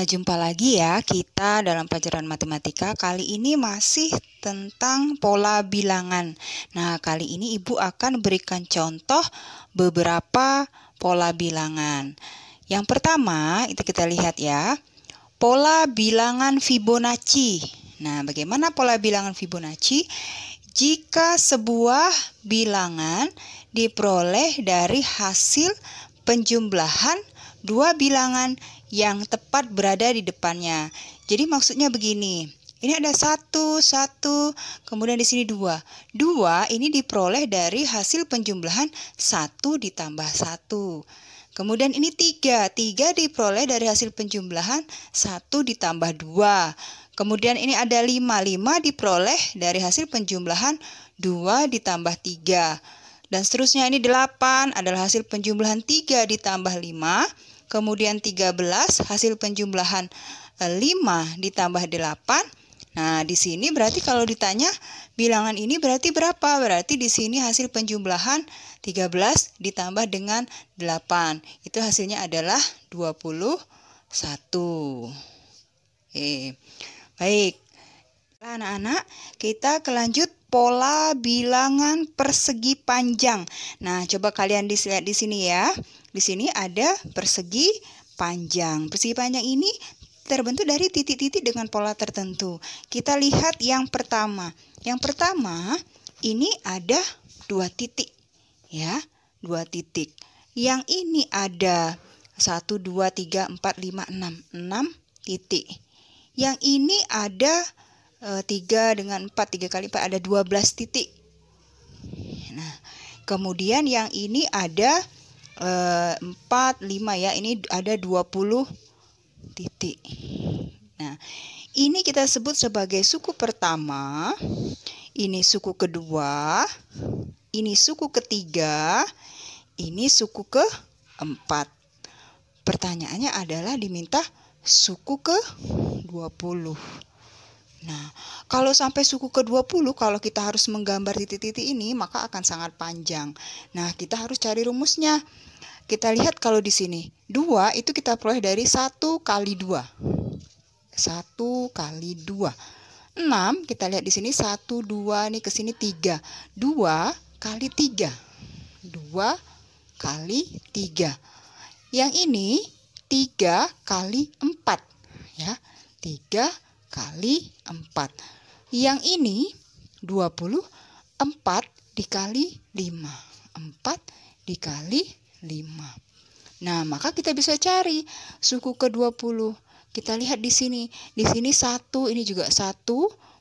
Jumpa lagi ya kita dalam pelajaran matematika. Kali ini masih tentang pola bilangan. Nah, kali ini Ibu akan berikan contoh beberapa pola bilangan. Yang pertama, itu kita lihat ya. Pola bilangan Fibonacci. Nah, bagaimana pola bilangan Fibonacci? Jika sebuah bilangan diperoleh dari hasil penjumlahan dua bilangan yang tepat berada di depannya. Jadi maksudnya begini. Ini ada satu, kemudian di sini dua. Dua ini diperoleh dari hasil penjumlahan 1 ditambah 1. Kemudian ini 3. 3 diperoleh dari hasil penjumlahan 1 ditambah 2. Kemudian ini ada 5. 5 diperoleh dari hasil penjumlahan 2 ditambah 3. Dan seterusnya ini 8 adalah hasil penjumlahan 3 ditambah 5. Kemudian 13 hasil penjumlahan 5 ditambah 8. Nah, di sini berarti kalau ditanya bilangan ini berarti berapa? Berarti di sini hasil penjumlahan 13 ditambah dengan 8. Itu hasilnya adalah 21. Baik. Anak-anak, kita kelanjut pola bilangan persegi panjang. Nah, coba kalian lihat di sini ya. Di sini ada persegi panjang. Persegi panjang ini terbentuk dari titik-titik dengan pola tertentu. Kita lihat yang pertama. Yang pertama, ini ada 2 titik. Ya, 2 titik. Yang ini ada 1, 2, 3, 4, 5, 6. 6 titik. Yang ini ada 3 dengan 4, 3 kali 4 ada 12 titik. Nah, kemudian yang ini ada 4, 5 ya, ini ada 20 titik. Nah, ini kita sebut sebagai suku pertama, ini suku kedua, ini suku ketiga, ini suku keempat. Pertanyaannya adalah diminta suku ke-20. Nah, kalau sampai suku ke-20, kalau kita harus menggambar titik-titik ini, maka akan sangat panjang. Nah, kita harus cari rumusnya. Kita lihat kalau di sini, 2 itu kita peroleh dari 1 kali 2. 1 kali 2. 6, kita lihat di sini 1, 2, nih ke sini 3. 2 kali 3. 2 kali 3. Yang ini 3 kali 4. Ya, 3 kali 4. Yang ini 24 dikali 5. 4 dikali 5. Nah, maka kita bisa cari suku ke-20. Kita lihat di sini. Di sini 1, ini juga 1.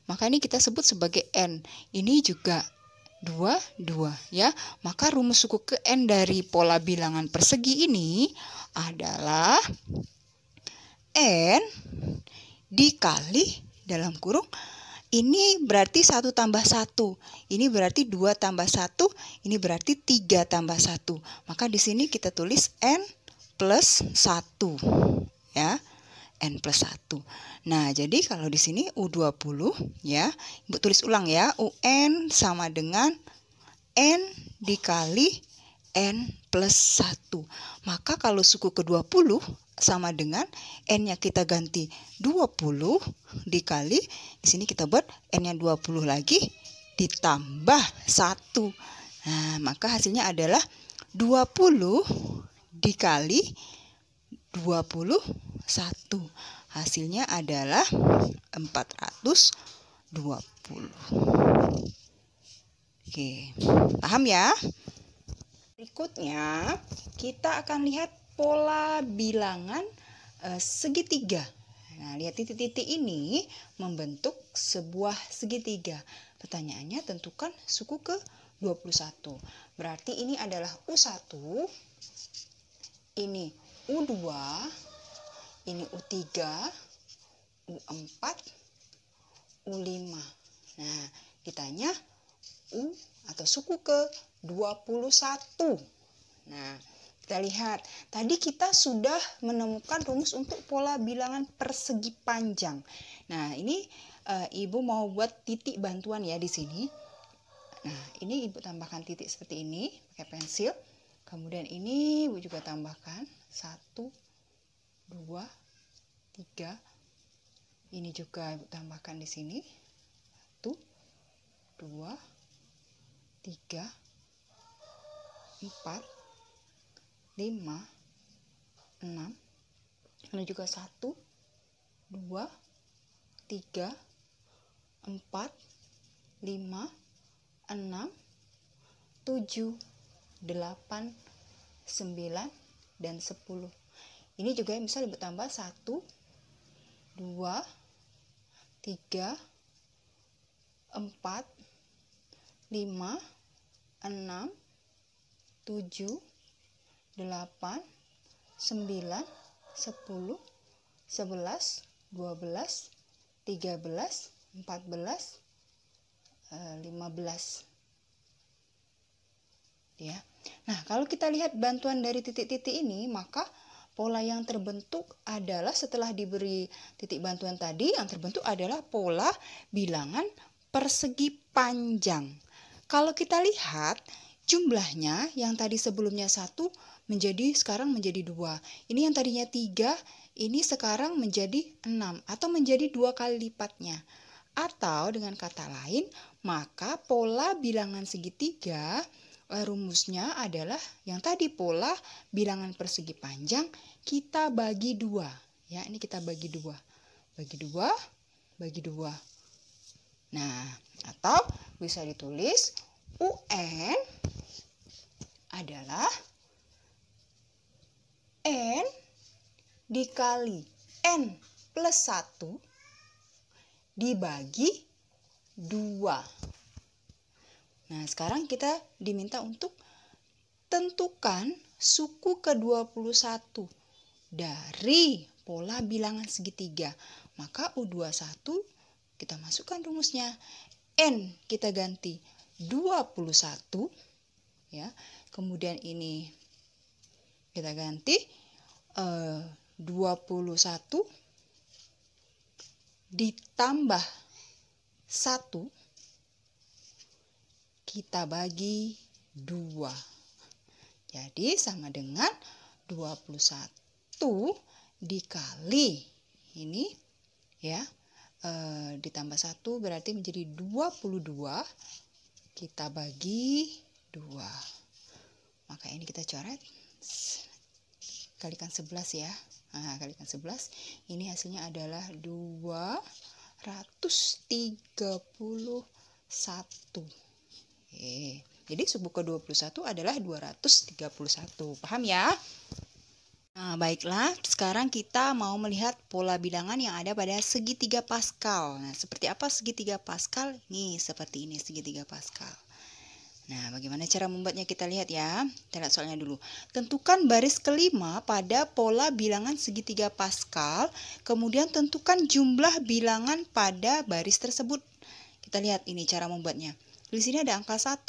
Maka ini kita sebut sebagai N. Ini juga 2, 2 ya. Maka rumus suku ke N dari pola bilangan persegi ini adalah N dikali dalam kurung ini berarti 1 tambah 1. Ini berarti 2 tambah 1. Ini berarti 3 tambah 1. Maka di sini kita tulis N plus 1. Ya, N plus 1. Nah, jadi kalau di sini U20 ya. Ibu tulis ulang ya. UN sama dengan N dikali N plus 1. Maka kalau suku ke-20 sama dengan N-nya kita ganti 20 dikali, di sini kita buat N-nya 20 lagi ditambah 1. Nah, maka hasilnya adalah 20 dikali 21. Hasilnya adalah 420. Oke, paham ya? Berikutnya, kita akan lihat pola bilangan segitiga. Nah, lihat titik-titik ini membentuk sebuah segitiga. Pertanyaannya, tentukan suku ke-21. Berarti ini adalah U1, ini U2, ini U3, U4, U5. Nah, ditanya U atau suku ke-21. Nah, kita lihat, tadi kita sudah menemukan rumus untuk pola bilangan persegi panjang. Nah, ini Ibu mau buat titik bantuan ya di sini. Nah, ini Ibu tambahkan titik seperti ini pakai pensil. Kemudian ini Ibu juga tambahkan 1, 2, 3. Ini juga Ibu tambahkan di sini. 1, 2, 3, 4, 5, 6. Ini juga 1, 2, 3, 4, 5, 6, 7, 8, 9, dan 10. Ini juga yang bisa Ibu tambah 1, 2, 3, 4, 5, 6, 7, 8, 9, 10, 11, 12, 13, 14, 15. Ya. Nah, kalau kita lihat bantuan dari titik-titik ini, maka pola yang terbentuk adalah setelah diberi titik bantuan tadi, yang terbentuk adalah pola bilangan persegi panjang. Kalau kita lihat jumlahnya yang tadi sebelumnya 1 sekarang menjadi 2. Ini yang tadinya 3, ini sekarang menjadi 6 atau menjadi 2 kali lipatnya. Atau dengan kata lain, maka pola bilangan segitiga rumusnya adalah yang tadi pola bilangan persegi panjang kita bagi 2. Ya, ini kita bagi 2. Bagi 2, bagi 2. Nah, atau bisa ditulis UN adalah N dikali N plus 1 dibagi 2. Nah, sekarang kita diminta untuk tentukan suku ke-21 dari pola bilangan segitiga. Maka U21 kita masukkan rumusnya. N kita ganti 21 ya. Kemudian ini kita ganti 21 ditambah 1 kita bagi 2. Jadi sama dengan 21 dikali ini ya. Ditambah 1 berarti menjadi 22. Kita bagi 2. Maka ini kita coret. Kalikan 11 ya. Nah, kalikan 11. Ini hasilnya adalah 231. Jadi suku ke-21 adalah 231. Paham ya? Nah, baiklah. Sekarang kita mau melihat pola bilangan yang ada pada segitiga Pascal. Nah, seperti apa segitiga Pascal? Nih, seperti ini segitiga Pascal. Nah, bagaimana cara membuatnya kita lihat ya. Kita lihat soalnya dulu. Tentukan baris kelima pada pola bilangan segitiga Pascal. Kemudian tentukan jumlah bilangan pada baris tersebut. Kita lihat ini cara membuatnya. Di sini ada angka 1,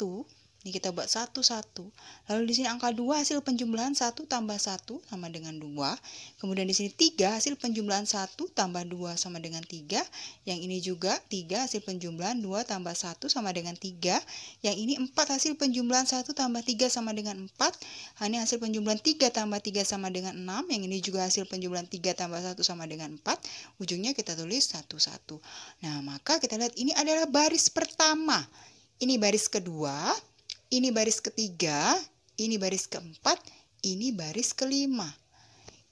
ini kita buat 1, 1. Lalu di sini angka 2 hasil penjumlahan 1 tambah 1 sama dengan 2. Kemudian di sini 3 hasil penjumlahan 1 tambah 2 sama dengan 3. Yang ini juga 3 hasil penjumlahan 2 tambah 1 sama dengan 3. Yang ini 4 hasil penjumlahan 1 tambah 3 sama dengan 4. Ini hasil penjumlahan 3 tambah 3 sama dengan 6. Yang ini juga hasil penjumlahan 3 tambah 1 sama dengan 4. Ujungnya kita tulis 1, 1. Nah, maka kita lihat ini adalah baris pertama. Ini baris kedua, ini baris ketiga, ini baris keempat, ini baris kelima.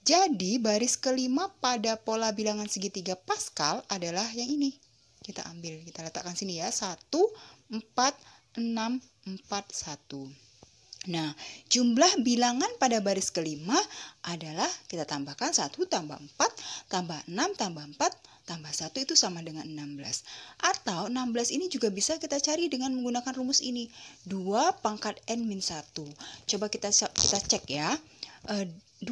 Jadi baris kelima pada pola bilangan segitiga Pascal adalah yang ini. Kita ambil, kita letakkan sini ya. 1, 4, 6, 4, 1. Nah, jumlah bilangan pada baris kelima adalah kita tambahkan 1 tambah 4 tambah 6 tambah 4 tambah 1 itu sama dengan 16. Atau 16 ini juga bisa kita cari dengan menggunakan rumus ini. 2 pangkat N min 1. Coba kita cek ya. 2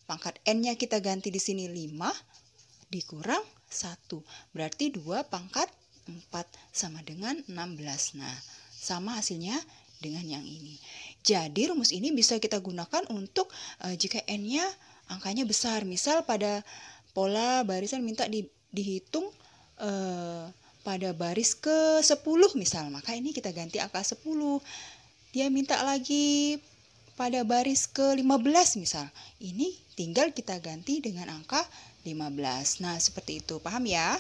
pangkat N-nya kita ganti di sini 5 dikurang 1. Berarti 2 pangkat 4 sama dengan 16. Nah, sama hasilnya dengan yang ini. Jadi rumus ini bisa kita gunakan untuk jika N-nya angkanya besar. Misal pada pola barisan minta dihitung pada baris ke-10 misal. Maka ini kita ganti angka 10. Dia minta lagi pada baris ke-15 misal. Ini tinggal kita ganti dengan angka 15. Nah, seperti itu. Paham ya?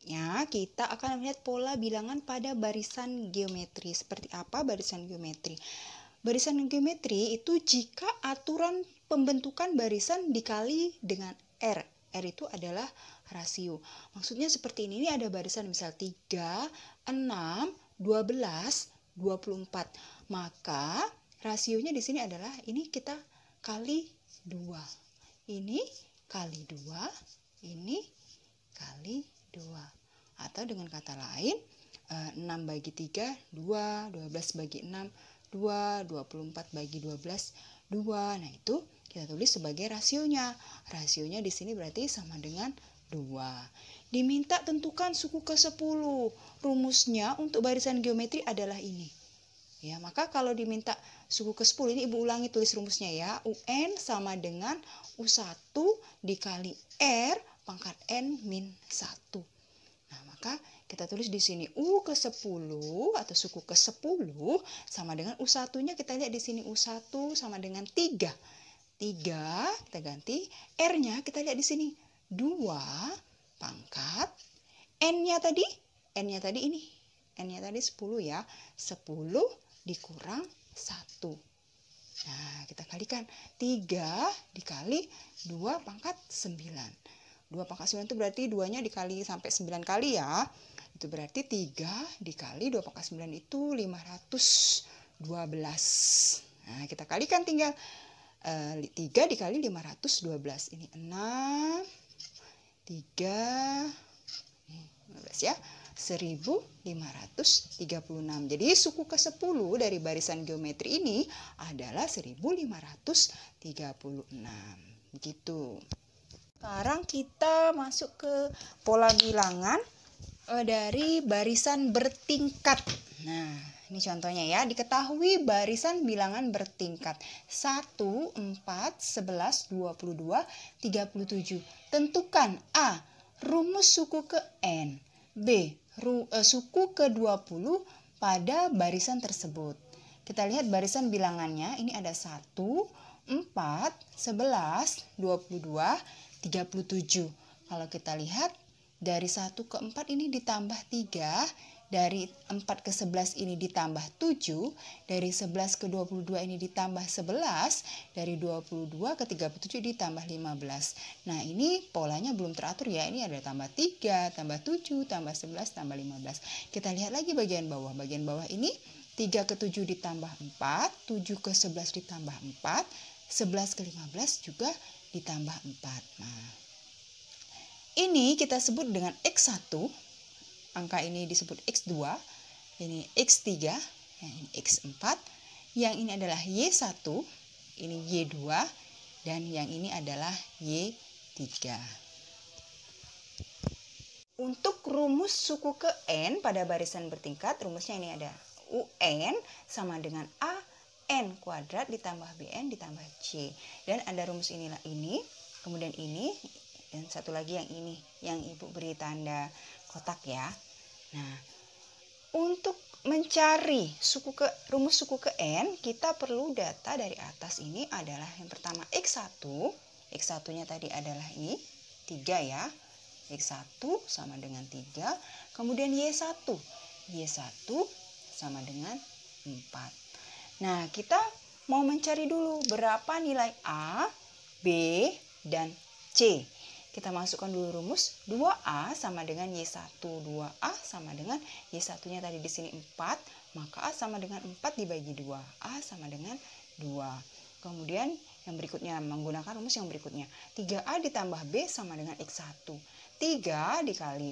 Ya, kita akan melihat pola bilangan pada barisan geometri. Seperti apa barisan geometri? Barisan geometri itu jika aturan pembentukan barisan dikali dengan R. R itu adalah rasio. Maksudnya seperti ini ada barisan misal 3, 6, 12, 24. Maka rasionya di sini adalah ini kita kali 2. Ini kali 2, ini kali 2. Atau dengan kata lain 6 bagi 3, 2, 12 bagi 6, 2, 24 bagi 12, 2. Nah, itu kita tulis sebagai rasionya. Rasionya di sini berarti sama dengan 2. Diminta tentukan suku ke-10. Rumusnya untuk barisan geometri adalah ini. Ya, maka kalau diminta suku ke-10 ini Ibu ulangi tulis rumusnya ya. UN sama dengan U1 dikali R pangkat N min 1. Nah, maka kita tulis di sini U ke-10 atau suku ke-10 sama dengan U1-nya kita lihat di sini U1 sama dengan 3. 3 kita ganti, R-nya kita lihat di sini 2 pangkat N-nya tadi ini. N-nya tadi 10 ya. 10 dikurang 1. Nah, kita kalikan 3 dikali 2 pangkat 9. 2 pangkat 9 itu berarti 2-nya dikali sampai 9 kali ya. Itu berarti 3 dikali 2 pangkat 9 itu 512. Nah, kita kalikan tinggal 3 dikali 512. Ini 6, 3, 15 ya. 1536. Jadi suku ke-10 dari barisan geometri ini adalah 1536. Begitu. Sekarang kita masuk ke pola bilangan dari barisan bertingkat. Nah, ini contohnya ya. Diketahui barisan bilangan bertingkat 1, 4, 11, 22, 37. Tentukan A. Rumus suku ke N. B. Suku ke-20 pada barisan tersebut. Kita lihat barisan bilangannya. Ini ada 1, 4, 11, 22, 37. Kalau kita lihat dari 1 ke 4 ini ditambah 3, dari 4 ke 11 ini ditambah 7, dari 11 ke 22 ini ditambah 11, dari 22 ke 37 ditambah 15. Nah, ini polanya belum teratur ya. Ini ada tambah 3, tambah 7, tambah 11, tambah 15. Kita lihat lagi bagian bawah. Bagian bawah ini 3 ke 7 ditambah 4, 7 ke 11 ditambah 4, 11 ke 15 juga ditambah 4. Nah, ini kita sebut dengan X1, angka ini disebut X2, ini X3, ini X4, yang ini adalah Y1, ini Y2, dan yang ini adalah Y3. Untuk rumus suku ke N pada barisan bertingkat, rumusnya ini ada UN sama dengan AN kuadrat ditambah BN ditambah C. Dan ada rumus inilah ini, kemudian ini, dan satu lagi yang ini, yang Ibu beri tanda kotak ya. Nah, untuk mencari rumus suku ke N, kita perlu data dari atas ini adalah yang pertama X1. X1-nya tadi adalah ini, 3 ya. X1 sama dengan 3. Kemudian Y1. Y1 sama dengan 4. Nah, kita mau mencari dulu berapa nilai A, B, dan C. Kita masukkan dulu rumus 2A sama dengan Y1. 2A sama dengan Y1-nya tadi di sini 4, maka A sama dengan 4 dibagi 2. A sama dengan 2. Kemudian yang berikutnya menggunakan rumus yang berikutnya. 3A ditambah B sama dengan X1. 3 dikali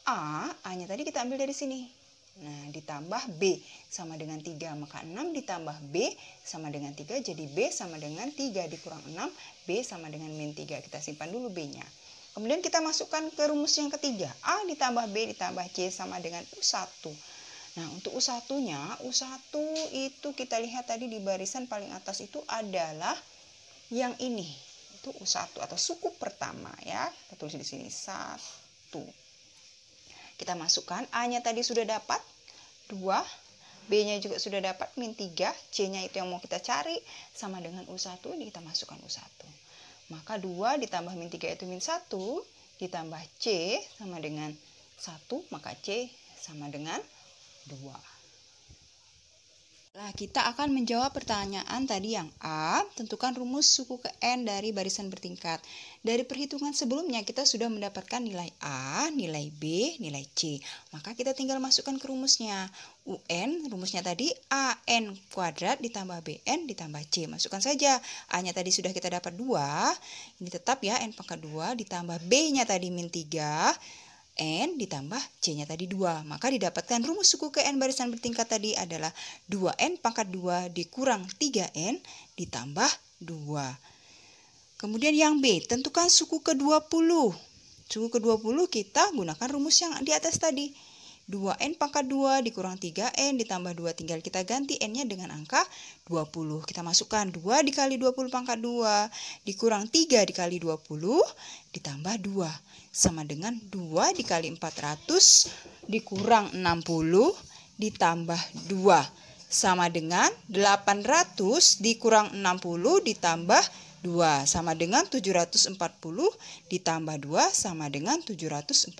A, A-nya tadi kita ambil dari sini. Nah, ditambah B sama dengan 3, maka 6 ditambah B sama dengan 3, jadi B sama dengan 3 dikurang 6, B sama dengan min 3. Kita simpan dulu B-nya. Kemudian kita masukkan ke rumus yang ketiga, A ditambah B ditambah C sama dengan U1. Nah, untuk U1-nya, U1 itu kita lihat tadi di barisan paling atas itu adalah yang ini. Itu U1 atau suku pertama ya. Kita tulis di sini 1. Kita masukkan A-nya tadi sudah dapat 2, B-nya juga sudah dapat min 3, C-nya itu yang mau kita cari, sama dengan U1, ini kita masukkan U1. Maka 2 ditambah min 3 itu min 1, ditambah C sama dengan 1, maka C sama dengan 2. Nah, kita akan menjawab pertanyaan tadi yang A, tentukan rumus suku ke N dari barisan bertingkat. Dari perhitungan sebelumnya kita sudah mendapatkan nilai A, nilai B, nilai C. Maka kita tinggal masukkan ke rumusnya. UN, rumusnya tadi AN kuadrat ditambah BN ditambah C. Masukkan saja. A-nya tadi sudah kita dapat 2, ini tetap ya N pangkat 2 ditambah B-nya tadi min 3. N ditambah C-nya tadi 2. Maka didapatkan rumus suku ke N barisan bertingkat tadi adalah 2N pangkat 2 dikurang 3N ditambah 2. Kemudian yang B, tentukan suku ke 20. Suku ke 20 kita gunakan rumus yang di atas tadi. 2N pangkat 2 dikurang 3N ditambah 2. Tinggal kita ganti N-nya dengan angka 20. Kita masukkan 2 dikali 20 pangkat 2 dikurang 3 dikali 20 ditambah 2. Sama dengan 2 dikali 400 dikurang 60 ditambah 2. Sama dengan 800 dikurang 60 ditambah 2. Sama dengan 740 ditambah 2 sama dengan 742.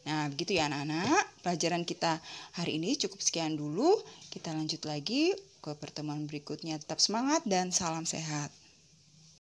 Nah, begitu ya anak-anak. Pelajaran kita hari ini cukup sekian dulu. Kita lanjut lagi ke pertemuan berikutnya. Tetap semangat dan salam sehat.